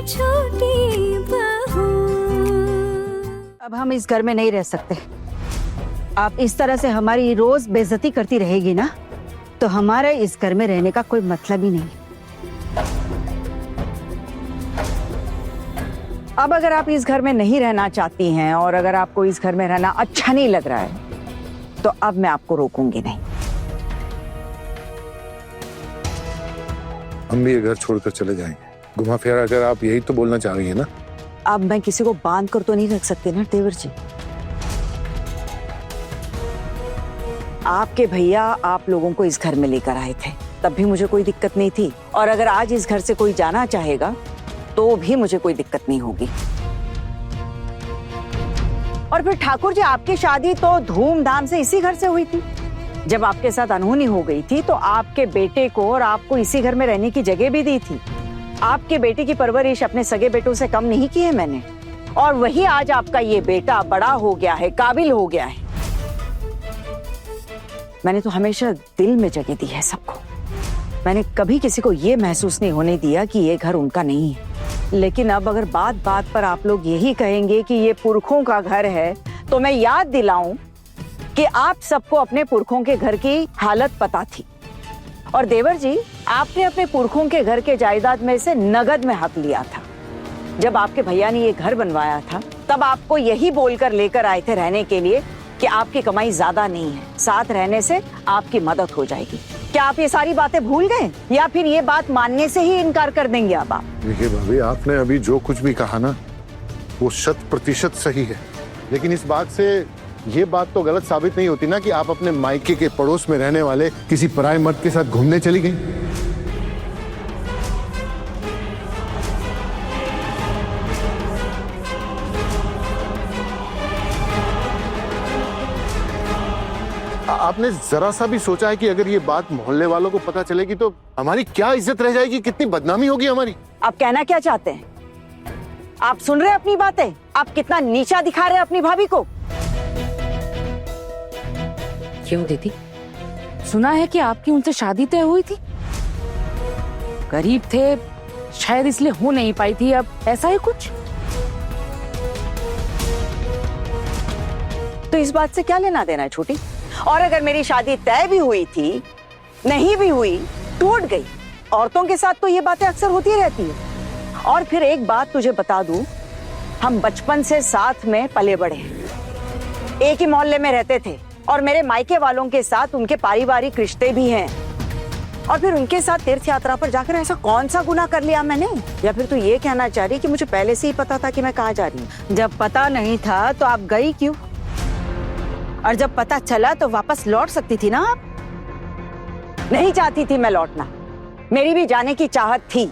छोटी बहू। अब हम इस घर में नहीं रह सकते। आप इस तरह से हमारी रोज बेइज्जती करती रहेगी ना, तो हमारे इस घर में रहने का कोई मतलब ही नहीं। अब अगर आप इस घर में नहीं रहना चाहती हैं और अगर आपको इस घर में रहना अच्छा नहीं लग रहा है, तो अब मैं आपको रोकूंगी नहीं। हम भी ये घर छोड़कर चले जाएंगे। घुमा फिरा अगर आप यही तो बोलना चाह रही हैं ना। अब मैं किसी को बांध कर तो नहीं रख सकती ना देवर जी। आपके भैया आप लोगों को इस घर में लेकर आए थे, तब भी मुझे कोई दिक्कत नहीं थी, और अगर आज इस घर से कोई जाना चाहेगा तो भी मुझे कोई दिक्कत नहीं होगी। और फिर ठाकुर जी, आपकी शादी तो धूमधाम से इसी घर से हुई थी। जब आपके साथ अनहोनी हो गई थी तो आपके बेटे को और आपको इसी घर में रहने की जगह भी दी थी। आपके बेटे की परवरिश अपने सगे बेटों से कम नहीं की है मैंने, और वही आज आपका ये बेटा बड़ा हो गया है, काबिल हो गया है। मैंने तो हमेशा दिल में जगह दी है सबको। मैंने कभी किसी को ये महसूस नहीं होने दिया कि ये घर उनका नहीं है। लेकिन अब अगर बात बात पर आप लोग यही कहेंगे कि ये पुरखों का घर है, तो मैं याद दिलाऊं कि आप सबको अपने पुरखों के घर की हालत पता थी। और देवर जी, आपने अपने पुरखों के घर के जायदाद में से नगद में हक लिया था। जब आपके भैया ने ये घर बनवाया था, तब आपको यही बोलकर लेकर आए थे रहने के लिए कि आपकी कमाई ज्यादा नहीं है, साथ रहने से आपकी मदद हो जाएगी। क्या आप ये सारी बातें भूल गए, या फिर ये बात मानने से ही इनकार कर देंगे अब आप? देखिए भाभी, आपने अभी जो कुछ भी कहा ना, वो 100% सही है। लेकिन इस बात से ये बात तो गलत साबित नहीं होती ना कि आप अपने मायके के पड़ोस में रहने वाले किसी पराये मर्द के साथ घूमने चली गई। आपने जरा सा भी सोचा है कि अगर ये बात मोहल्ले वालों को पता चलेगी तो हमारी क्या इज्जत रह जाएगी, कितनी बदनामी होगी हमारी। आप कहना क्या चाहते हैं? आप सुन रहे हैं अपनी बातें? आप कितना नीचा दिखा रहे हैं अपनी भाभी को। क्यों दीदी, सुना है कि आपकी उनसे शादी तय हुई थी? गरीब थे, शायद इसलिए हो नहीं पाई थी, अब ऐसा है कुछ? तो इस बात से क्या लेना देना है छोटी? और अगर मेरी शादी तय भी हुई थी, नहीं भी हुई, टूट गई, औरतों के साथ तो ये बातें अक्सर होती रहती है। और फिर एक बात तुझे बता दूं, हम बचपन से साथ में पले बड़े हैं, एक ही मोहल्ले में रहते थे, और मेरे मायके वालों के साथ उनके पारिवारिक रिश्ते भी हैं। और फिर उनके साथ तीर्थ यात्रा पर जाकर ऐसा कौन सा गुनाह कर लिया मैंने? या फिर तू ये कहना चाह रही कि मुझे पहले से ही पता था कि मैं कहाँ जा रही हूँ? जब पता नहीं था तो आप गई क्यों? और जब पता चला तो वापस लौट सकती थी ना आप? नहीं चाहती थी मैं लौटना, मेरी भी जाने की चाहत थी।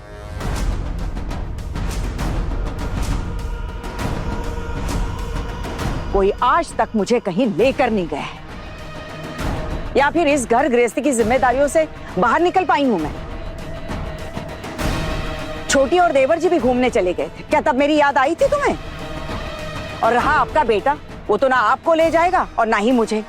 कोई आज तक मुझे कहीं लेकर नहीं गया है, या फिर इस घर गृहस्थी की जिम्मेदारियों से बाहर निकल पाई हूं मैं। छोटी और देवर जी भी घूमने चले गए थे, क्या तब मेरी याद आई थी तुम्हें? और रहा आपका बेटा, वो तो ना आपको ले जाएगा और ना ही मुझे।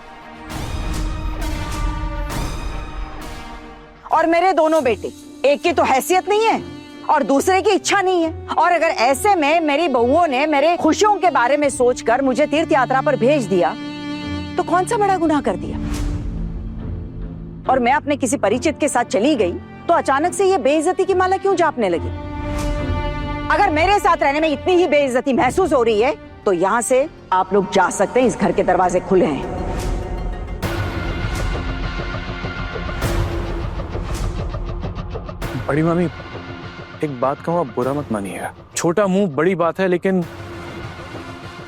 और मेरे दोनों बेटे, एक की तो हैसियत नहीं है और दूसरे की इच्छा नहीं है। और अगर ऐसे में मेरी बहुओं ने मेरे खुशियों के बारे में सोचकर मुझे तीर्थ यात्रा पर भेज दिया, तो कौन सा बड़ा गुनाह कर दिया? और मैं अपने किसी परिचित के साथ चली गई तो अचानक से ये बेइज्जती की माला क्यों जापने लगी? अगर मेरे साथ रहने में इतनी ही बेइज्जती महसूस हो रही है तो यहाँ से आप लोग जा सकते हैं, इस घर के दरवाजे खुले हैं। बड़ी मामी, एक बात कहूँ, आप बुरा मत मानिएगा। छोटा मुंह बड़ी बात है, लेकिन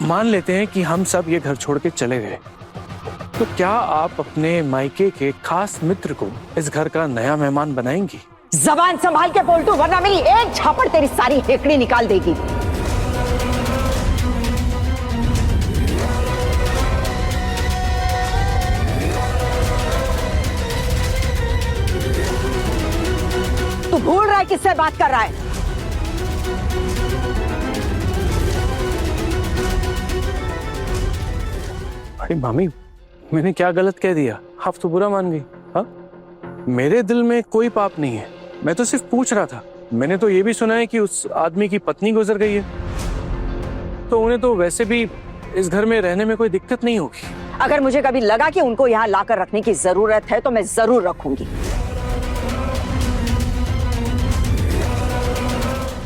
मान लेते हैं कि हम सब ये घर छोड़ के चले गए, तो क्या आप अपने मायके के खास मित्र को इस घर का नया मेहमान बनाएंगी? जबान संभाल के बोल तू, वरना मेरी एक झापड़ तेरी सारी हेकड़ी निकाल देगी। तू भूल रहा है किससे बात कर रहा है? अरे मामी, मैंने क्या गलत कह दिया? आप तो बुरा मान गई। हाँ, मेरे दिल में कोई पाप नहीं है, मैं तो सिर्फ पूछ रहा था मैंने तो ये भी सुना है कि उस आदमी की पत्नी गुजर गई है, तो उन्हें तो वैसे भी इस घर में रहने में कोई दिक्कत नहीं होगी। अगर मुझे कभी लगा कि उनको यहाँ लाकर रखने की जरूरत है तो मैं जरूर रखूंगी।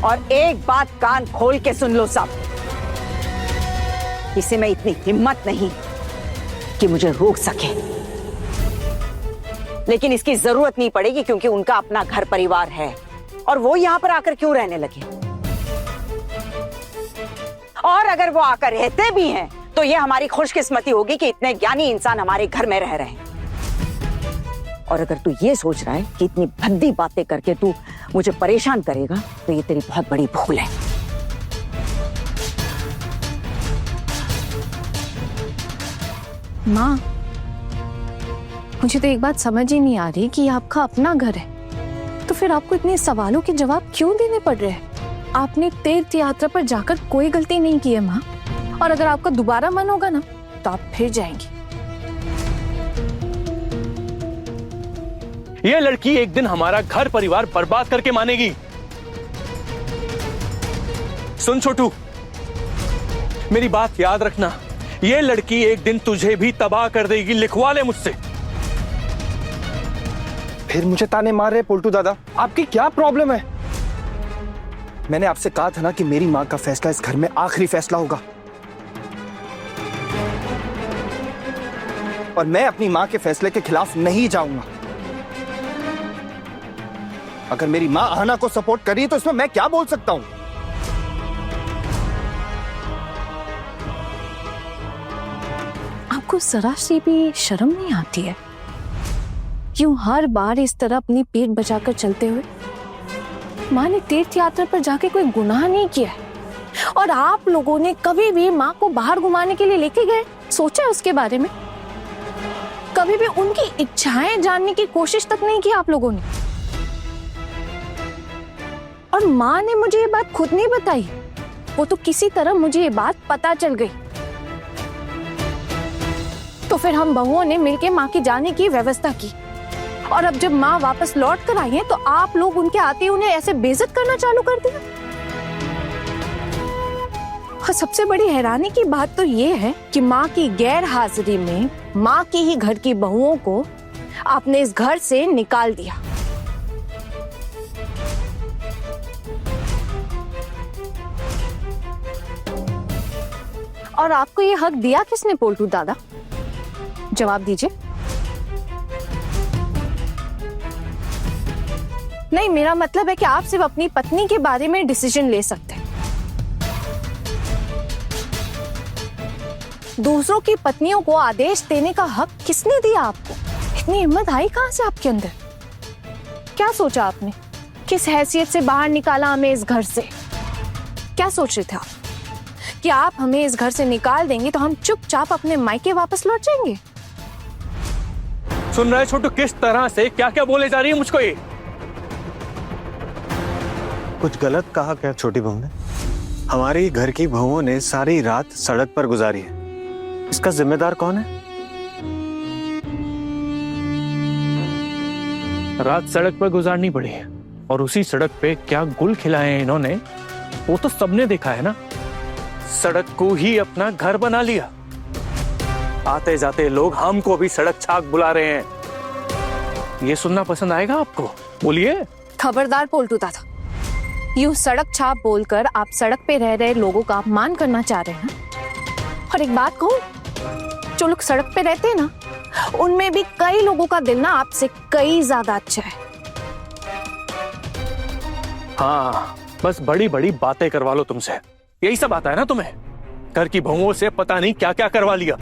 और एक बात कान खोल के सुन लो सब, किसी में इतनी हिम्मत नहीं कि मुझे रोक सके, लेकिन इसकी जरूरत नहीं पड़ेगी क्योंकि उनका अपना घर परिवार है और वो यहां पर आकर क्यों रहने लगे। और अगर वो आकर रहते भी हैं तो ये हमारी खुशकिस्मती होगी कि इतने ज्ञानी इंसान हमारे घर में रह रहे हैं। और अगर तू ये सोच रहा है कि इतनी भद्दी बातें करके तू मुझे परेशान करेगा तो ये तेरी बहुत बड़ी भूल है। माँ, मुझे तो एक बात समझ ही नहीं आ रही कि ये आपका अपना घर है तो फिर आपको इतने सवालों के जवाब क्यों देने पड़ रहे हैं? आपने तीर्थ यात्रा पर जाकर कोई गलती नहीं की है माँ, और अगर आपका दोबारा मन होगा ना तो आप फिर जाएंगी। ये लड़की एक दिन हमारा घर परिवार बर्बाद करके मानेगी। सुन छोटू, मेरी बात याद रखना, ये लड़की एक दिन तुझे भी तबाह कर देगी। लिखवा ले मुझसे। फिर मुझे ताने मार रहे पोल्टू दादा, आपकी क्या प्रॉब्लम है? मैंने आपसे कहा था ना कि मेरी मां का फैसला इस घर में आखिरी फैसला होगा, और मैं अपनी मां के फैसले के खिलाफ नहीं जाऊंगा। अगर मेरी मां आहना को सपोर्ट कर रही है तो इसमें मैं क्या बोल सकता हूं? आपको जरा सी भी शर्म नहीं आती है? क्यों हर बार इस तरह अपनी पीठ बचाकर चलते हुए? माँ ने तीर्थ यात्रा पर जाके कोई गुनाह नहीं किया है, और आप लोगों ने कभी भी माँ को बाहर घुमाने के लिए लेके गए? सोचा उसके बारे में? कभी भी उनकी इच्छाएं जानने की कोशिश तक नहीं की आप लोगों ने? और माँ ने मुझे ये बात खुद नहीं बताई, वो तो किसी तरह मुझे ये बात पता चल गई। तो फिर हम बहुओं ने मिलकर माँ के जाने की व्यवस्था की, और अब जब माँ वापस लौट कर आई है तो आप लोग उनके आते ही उन्हें ऐसे बेइज्जत करना चालू कर दिया। और सबसे बड़ी हैरानी की बात तो ये है कि माँ की गैर हाजिरी में माँ की ही घर की बहुओं को आपने इस घर से निकाल दिया। और आपको ये हक दिया किसने पोल्टू दादा? जवाब दीजिए। नहीं, मेरा मतलब है कि आप सिर्फ अपनी पत्नी के बारे में डिसीजन ले सकते हैं। दूसरों की पत्नियों को आदेश देने का हक किसने दिया आपको? इतनी हिम्मत आई कहां से आपके अंदर? क्या सोचा आपने? किस हैसियत से बाहर निकाला हमें इस घर से? क्या सोच रहे थे आप कि आप हमें इस घर से निकाल देंगे तो हम चुपचाप अपने मायके वापस लौट जाएंगे? सुन रहे छोटू, किस तरह से क्या क्या बोले जा रही है मुझको ये? कुछ गलत कहा क्या छोटी बहू ने? हमारी घर की बहुओं ने सारी रात सड़क पर गुजारी है, इसका जिम्मेदार कौन है? रात सड़क पर गुजारनी पड़ी है, और उसी सड़क पे क्या गुल खिलाए हैं इन्होंने वो तो सबने देखा है ना। सड़क को ही अपना घर बना लिया। आते जाते लोग हमको भी सड़क छाक बुला रहे हैं। ये सुनना पसंद आएगा आपको? बोलिए। खबरदार पोल्टू दादा, यूं सड़क छाप बोलकर आप सड़क पे रह रहे लोगों का अपमान करना चाह रहे हैं। और एक बात कहूं, जो लोग सड़क पे रहते हैं ना, उनमें भी कई लोगों का दिल ना आपसे कई ज्यादा अच्छा है। हाँ, बस बड़ी बड़ी बातें करवा लो तुमसे, यही सब आता है ना तुम्हें। घर की बहुओं से पता नहीं क्या क्या करवा लिया।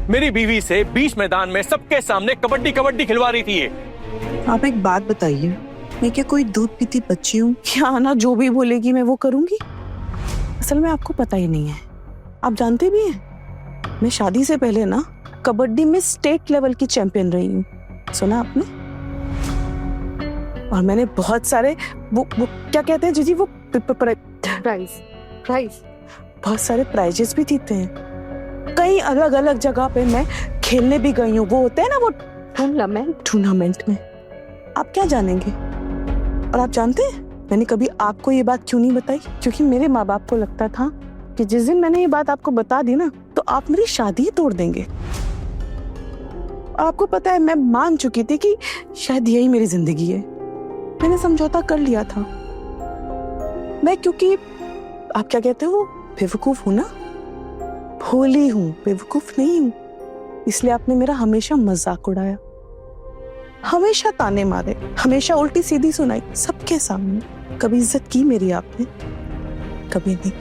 मेरी बीवी से बीच मैदान में सबके सामने कबड्डी कबड्डी खिलवा रही थी ये। आप एक बात बताइए, मैं क्या कोई दूध पीती बच्ची हूँ? क्या आना जो भी बोलेगी मैं वो करूंगी? असल में आपको पता ही नहीं है, आप जानते भी हैं मैं शादी से पहले ना कबड्डी में स्टेट लेवल की चैंपियन रही हूँ। सुना आपने? और मैंने बहुत सारे वो क्या कहते हैं जीजी, वो प्राइज बहुत सारे प्राइजेस भी जीते हैं। कई अलग अलग जगह पे मैं खेलने भी गई हूँ। वो होते हैं ना वो टूर्नामेंट में। आप क्या जानेंगे? और आप जानते हैं मैंने कभी आपको ये बात क्यों नहीं बताई? क्योंकि मेरे माँ बाप को लगता था कि जिस दिन मैंने ये बात आपको बता दी ना तो आप मेरी शादी ही तोड़ देंगे। आपको पता है मैं मान चुकी थी कि शायद यही मेरी जिंदगी है। मैंने समझौता कर लिया था। मैं क्योंकि आप क्या कहते हो बेवकूफ हूं ना, भोली हूं, बेवकूफ नहीं हूं। इसलिए आपने मेरा हमेशा मजाक उड़ाया, हमेशा ताने मारे, हमेशा उल्टी सीधी सुनाई सबके सामने। कभी इज्जत की मेरी आपने? कभी नहीं।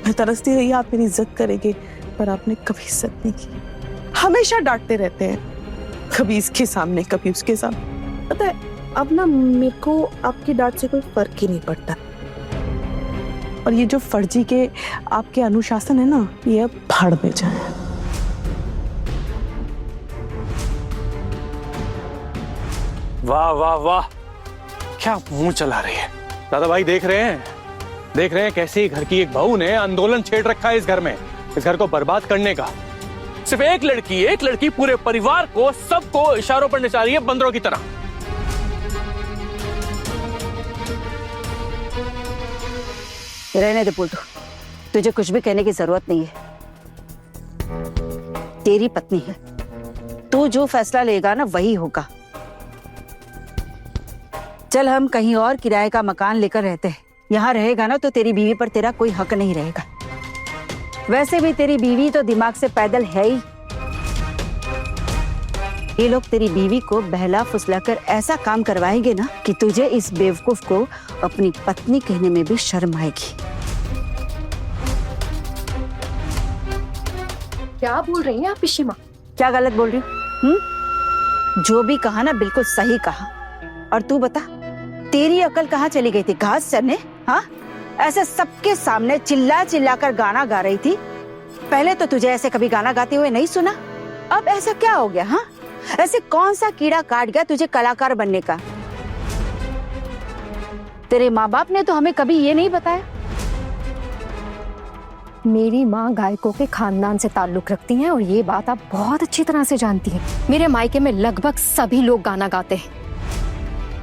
मैं तरसती रही आप मेरी इज्जत करेंगे, पर आपने कभी इज्जत नहीं की। हमेशा डांटते रहते हैं, कभी इसके सामने कभी उसके सामने। पता है अब ना मेरे को आपकी डांट से कोई फर्क ही नहीं पड़ता। और ये जो फर्जी के आपके अनुशासन है ना, ये अब भाड़ में जाए। वाह वाह वाह, क्या मुंह चला रही है। दादा भाई देख रहे हैं कैसे घर की एक बहू ने आंदोलन छेड़ रखा है इस घर में, इस घर को बर्बाद करने का। सिर्फ एक लड़की पूरे परिवार को, सबको इशारों पर नचा रही है बंदरों की तरह। रहने दे पुल्टू, तुझे कुछ भी कहने की जरूरत नहीं है। तेरी पत्नी है, तू जो फैसला लेगा ना वही होगा। चल हम कहीं और किराए का मकान लेकर रहते हैं। यहाँ रहेगा ना तो तेरी बीवी पर तेरा कोई हक नहीं रहेगा। वैसे भी तेरी बीवी तो दिमाग से पैदल है ही। ये लोग तेरी बीवी को बहला फुसलाकर ऐसा काम करवाएंगे ना कि तुझे इस बेवकूफ को अपनी पत्नी कहने में भी शर्म आएगी। क्या बोल रही हैं आप पिशीमा? क्या गलत बोल रही हूँ? जो भी कहा ना बिल्कुल सही कहा। और तू बता, तेरी अकल कहाँ चली गई थी घास चरने? हाँ, ऐसे सबके सामने चिल्ला चिल्ला कर गाना गा रही थी। पहले तो तुझे ऐसे कभी गाना गाते हुए नहीं सुना। अब ऐसा क्या हो गया? हाँ, ऐसे कौन सा कीड़ा काट गया तुझे कलाकार बनने का? तेरे माँ बाप ने तो हमें कभी ये नहीं बताया। मेरी माँ गायकों के खानदान से ताल्लुक रखती हैं और ये बात आप बहुत अच्छी तरह से जानती हैं। मेरे मायके में लगभग सभी लोग गाना गाते हैं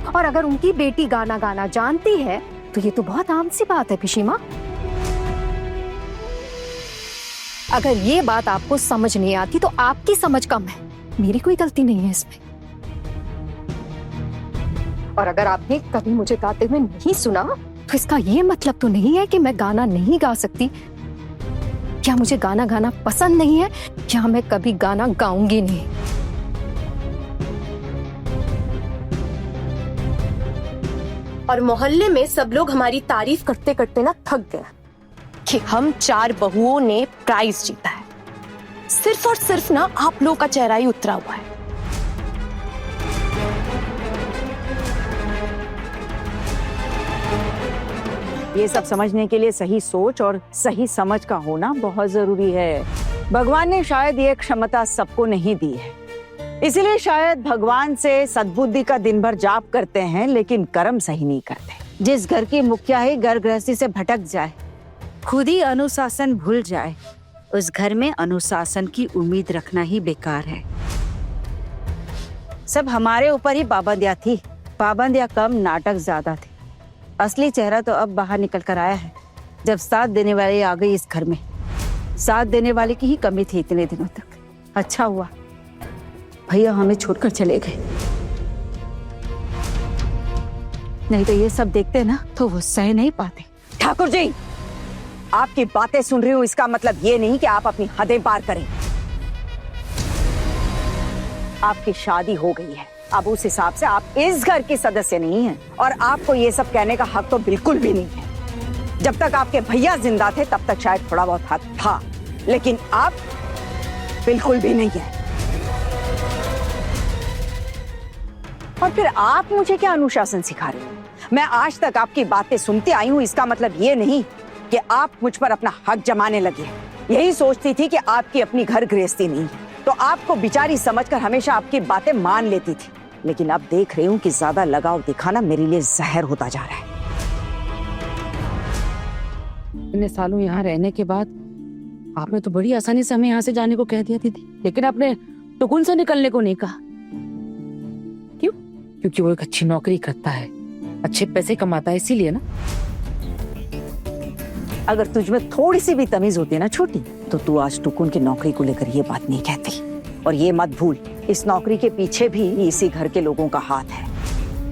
और अगर उनकी बेटी गाना गाना जानती है तो ये तो बहुत आम सी बात है पिशीमा। अगर ये बात आपको समझ नहीं आती तो आपकी समझ कम है, मेरी कोई गलती नहीं है इसमें। और अगर आपने कभी मुझे गाते हुए नहीं सुना तो इसका ये मतलब तो नहीं है कि मैं गाना नहीं गा सकती, क्या मुझे गाना गाना पसंद नहीं है, क्या मैं कभी गाना गाऊंगी नहीं। और मोहल्ले में सब लोग हमारी तारीफ करते करते ना थक गए कि हम 4 बहुओं ने प्राइज जीता है। सिर्फ और सिर्फ ना आप लोगों का चेहरा ही उतरा हुआ है। ये सब समझने के लिए सही सोच और सही समझ का होना बहुत जरूरी है। भगवान ने शायद ये क्षमता सबको नहीं दी है, इसलिए शायद भगवान से सद्बुद्धि का दिन भर जाप करते हैं लेकिन कर्म सही नहीं करते। जिस घर की मुखिया ही घर गृहस्थी से भटक जाए, खुद ही अनुशासन भूल जाए, उस घर में अनुशासन की उम्मीद रखना ही बेकार है। सब हमारे ऊपर ही पाबंदियां थी, पाबंदियां कम नाटक ज्यादा थे। असली चेहरा तो अब बाहर निकल कर आया है जब साथ देने वाले आ गई इस घर में। साथ देने वाले की ही कमी थी इतने दिनों तक। अच्छा हुआ भैया हमें छोड़कर चले गए, नहीं तो ये सब देखते ना तो वो सह नहीं पाते। ठाकुर जी, आपकी बातें सुन रही हूँ, इसका मतलब ये नहीं कि आप अपनी हदें पार करें। आपकी शादी हो गई है, अब उस हिसाब से आप इस घर के सदस्य नहीं हैं और आपको ये सब कहने का हक तो बिल्कुल भी नहीं है। जब तक आपके भैया जिंदा थे तब तक शायद थोड़ा बहुत हक था, लेकिन आप बिल्कुल भी नहीं है। और फिर आप मुझे क्या अनुशासन सिखा रहे हो? मैं आज तक आपकी बातें सुनती आई हूँ, इसका मतलब ये नहीं कि आप मुझ पर अपना हक जमाने लगे। यही सोचती थी कि आपकी अपनी घर गृहस्थी नहीं है तो आपको बिचारी समझकर हमेशा आपकी बातें मान लेती थी, लेकिन अब देख रही हूँ कि ज्यादा लगाव दिखाना मेरे लिए जहर होता जा रहा है। इतने सालों यहाँ रहने के बाद आपने तो बड़ी आसानी से हमें यहाँ से जाने को कह दिया थी, लेकिन आपने टुकुन से निकलने को नहीं कहा। क्यों? क्योंकि वो एक अच्छी नौकरी करता है अच्छे पैसे कमाता है इसीलिए ना। अगर तुझ में थोड़ी सी भी तमीज होती है ना छोटी, तो तू आज टुकुन की नौकरी को लेकर ये बात नहीं कहती। और ये मत भूल, इस नौकरी के पीछे भी इसी घर के लोगों का हाथ है।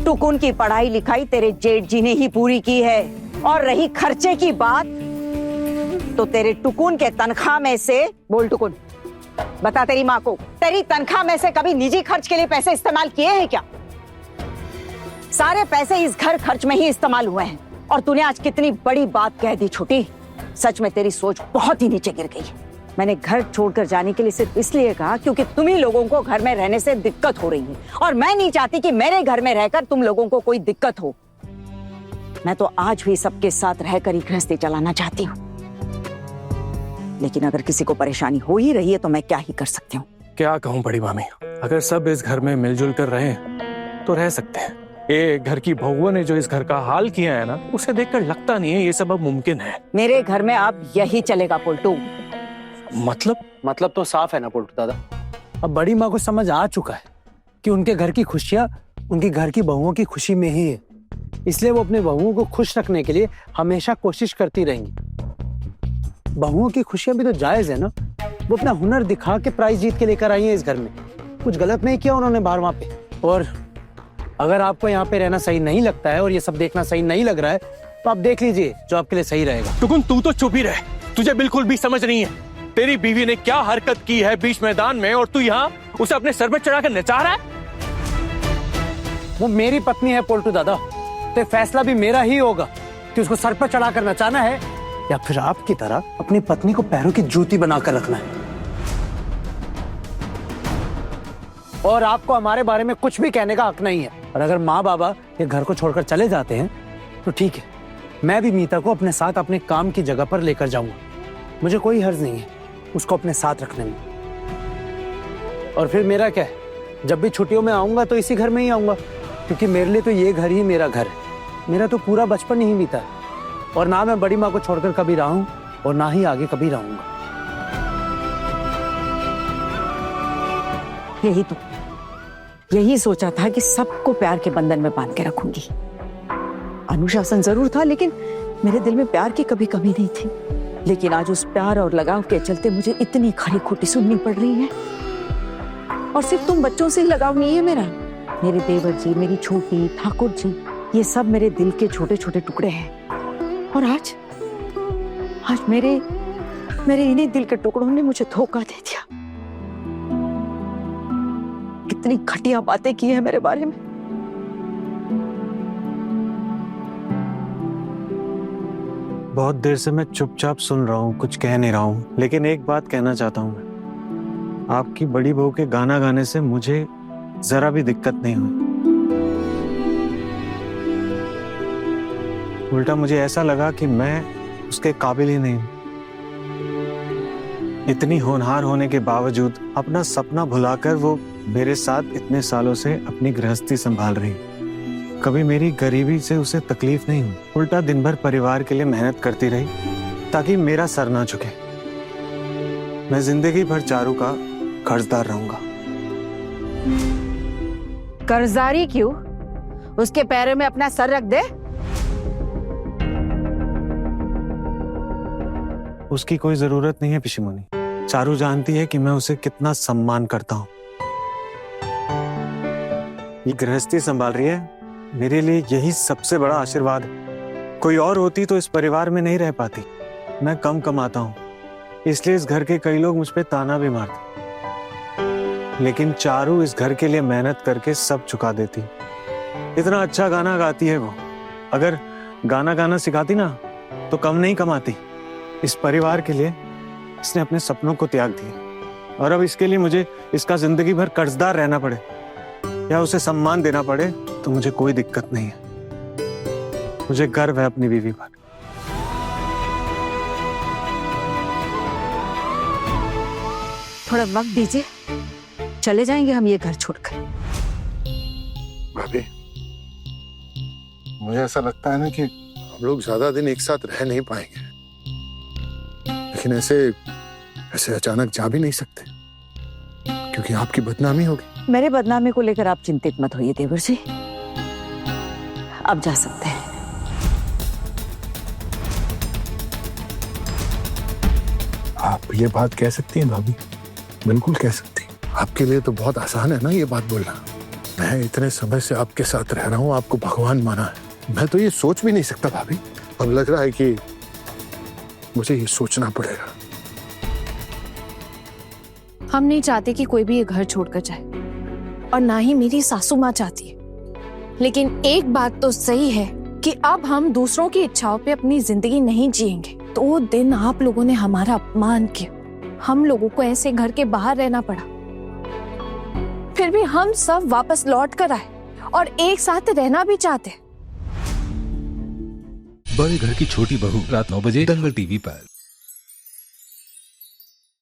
टुकुन की पढ़ाई लिखाई तेरे जेठ जी ने ही पूरी की है। और रही खर्चे की बात, तो तेरे टुकुन के तनख्वाह में से, बोल टुकुन, बता तेरी माँ को, तेरी तनख्वाह में से कभी निजी खर्च के लिए पैसे इस्तेमाल किए हैं क्या? सारे पैसे इस घर खर्च में ही इस्तेमाल हुए हैं। और तूने आज कितनी बड़ी बात कह दी छोटी। सच में तेरी सोच बहुत ही नीचे गिर गई है। मैंने घर छोड़कर जाने के लिए सिर्फ इसलिए कहा क्योंकि तुम ही लोगों को घर में रहने से दिक्कत हो रही है, और मैं नहीं चाहती कि मेरे घर में रहकर तुम लोगों को कोई दिक्कत हो। मैं तो आज भी सबके साथ रहकर ही गृहस्थी चलाना चाहती हूँ, लेकिन अगर किसी को परेशानी हो ही रही है तो मैं क्या ही कर सकती हूँ। क्या कहूँ बड़ी मामी, अगर सब इस घर में मिलजुल कर रहे तो रह सकते हैं। ये घर की बहुओं ने जो इस घर का हाल किया है ना, उसे देखकर लगता नहीं है ये सब अब मुमकिन है। मेरे घर में अब यही चलेगा पुलटू। मतलब तो साफ है ना पुलटू दादा। अब बड़ी माँ को समझ आ चुका है कि उनके घर की खुशियाँ उनकी घर की बहुओं की खुशी में ही है, इसलिए वो अपने बहुओं को खुश रखने के लिए हमेशा कोशिश करती रहेंगी। बहुओं की खुशियाँ भी तो जायज है ना, वो अपना हुनर दिखा के प्राइज जीत के लेकर आई है इस घर में। कुछ गलत नहीं किया उन्होंने बाहर वहाँ पे। और अगर आपको यहाँ पे रहना सही नहीं लगता है और ये सब देखना सही नहीं लग रहा है, तो आप देख लीजिए जो आपके लिए सही रहेगा। टुकुन तू तो चुप ही रहे, तुझे बिल्कुल भी समझ नहीं है। तेरी बीवी ने क्या हरकत की है बीच मैदान में, और तू यहाँ उसे अपने सर पे चढ़ा कर नचा रहा है। वो मेरी पत्नी है पोल्टू दादा, तो फैसला भी मेरा ही होगा कि उसको सर पर चढ़ाकर नचाना है या फिर आपकी तरह अपनी पत्नी को पैरों की जूती बनाकर रखना है। और आपको हमारे बारे में कुछ भी कहने का हक नहीं है। और अगर माँ बाबा ये घर को छोड़कर चले जाते हैं तो ठीक है, मैं भी मीता को अपने साथ अपने काम की जगह पर लेकर जाऊंगा। मुझे कोई हर्ज नहीं है उसको अपने साथ रखने में। और फिर मेरा क्या है, जब भी छुट्टियों में आऊंगा तो इसी घर में ही आऊंगा, क्योंकि मेरे लिए तो ये घर ही मेरा घर है। मेरा तो पूरा बचपन ही बीता है, और ना मैं बड़ी माँ को छोड़कर कभी रहा हूं और ना ही आगे कभी रहूंगा। यही सोचा था कि सबको प्यार के बंधन में बांध के रखूंगी। अनुशासन जरूर था, लेकिन मेरे दिल में प्यार की कभी कमी नहीं थी। लेकिन आज उस प्यार और लगाव के चलते मुझे इतनी खरी खोटी सुननी पड़ रही है। और सिर्फ तुम बच्चों से ही लगाव नहीं है मेरा, मेरे देवर जी, मेरी छोटी, ठाकुर जी, ये सब मेरे दिल के छोटे छोटे टुकड़े हैं। और आज मेरे इन्हीं दिल के टुकड़ों ने मुझे धोखा दे दिया। कितनी घटिया बातें की है मेरे बारे में। बहुत देर से मैं चुपचाप सुन रहा हूँ, कुछ कह नहीं रहा हूँ, लेकिन एक बात कहना चाहता हूँ मैं। आपकी बड़ी बहू के गाना गाने से मुझे जरा भी दिक्कत नहीं हुई। उल्टा मुझे ऐसा लगा कि मैं उसके काबिल ही नहीं हूं। इतनी होनहार होने के बावजूद अपना सपना भुलाकर वो मेरे साथ इतने सालों से अपनी गृहस्थी संभाल रही। कभी मेरी गरीबी से उसे तकलीफ नहीं हुई, उल्टा दिन भर परिवार के लिए मेहनत करती रही ताकि मेरा सर ना झुके। मैं जिंदगी भर चारू का कर्जदार रहूंगा। कर्जदारी क्यों? उसके पैरों में अपना सर रख दे। उसकी कोई जरूरत नहीं है पिशिमुनी। चारू जानती है कि मैं उसे कितना सम्मान करता हूँ। ये गृहस्थी संभाल रही है, मेरे लिए यही सबसे बड़ा आशीर्वाद है। कोई और होती तो इस परिवार में नहीं रह पाती। मैं कम कमाता हूँ, इसलिए इस घर के कई लोग मुझ पे ताना भी मारते, लेकिन चारू इस घर के लिए मेहनत करके सब चुका देती। इतना अच्छा गाना गाती है वो। अगर गाना गाना सिखाती ना तो कम नहीं कमाती। इस परिवार के लिए इसने अपने सपनों को त्याग दिया, और अब इसके लिए मुझे इसका जिंदगी भर कर्जदार रहना पड़े या उसे सम्मान देना पड़े तो मुझे कोई दिक्कत नहीं है। मुझे गर्व है अपनी बीवी पर। थोड़ा वक्त दीजिए, चले जाएंगे हम ये घर छोड़कर। भाभी, मुझे ऐसा लगता है ना कि हम लोग ज्यादा दिन एक साथ रह नहीं पाएंगे, लेकिन ऐसे अचानक जा भी नहीं सकते, क्योंकि आपकी बदनामी होगी। मेरे बदनामी को लेकर आप चिंतित मत होइए देवर जी। अब जा सकते हैं। आप ये बात कह सकती हैं भाभी, बिल्कुल कह सकती हैं। आपके लिए तो बहुत आसान है ना ये बात बोलना। मैं इतने समय से आपके साथ रह रहा हूँ, आपको भगवान माना है। मैं तो ये सोच भी नहीं सकता भाभी। अब लग रहा है कि मुझे ये सोचना पड़ेगा। हम नहीं चाहते कि कोई भी ये घर छोड़कर जाए, और ना ही मेरी सासू माँ चाहती है। लेकिन एक बात तो सही है कि अब हम दूसरों की इच्छाओं पे अपनी जिंदगी नहीं जिएंगे। 2 दिन आप लोगों ने हमारा अपमान किया, हम लोगों को ऐसे घर के बाहर रहना पड़ा। फिर भी हम सब वापस लौट कर आए और एक साथ रहना भी चाहते। बड़े घर की छोटी बहू, रात 9 बजे दंगल टीवी पर।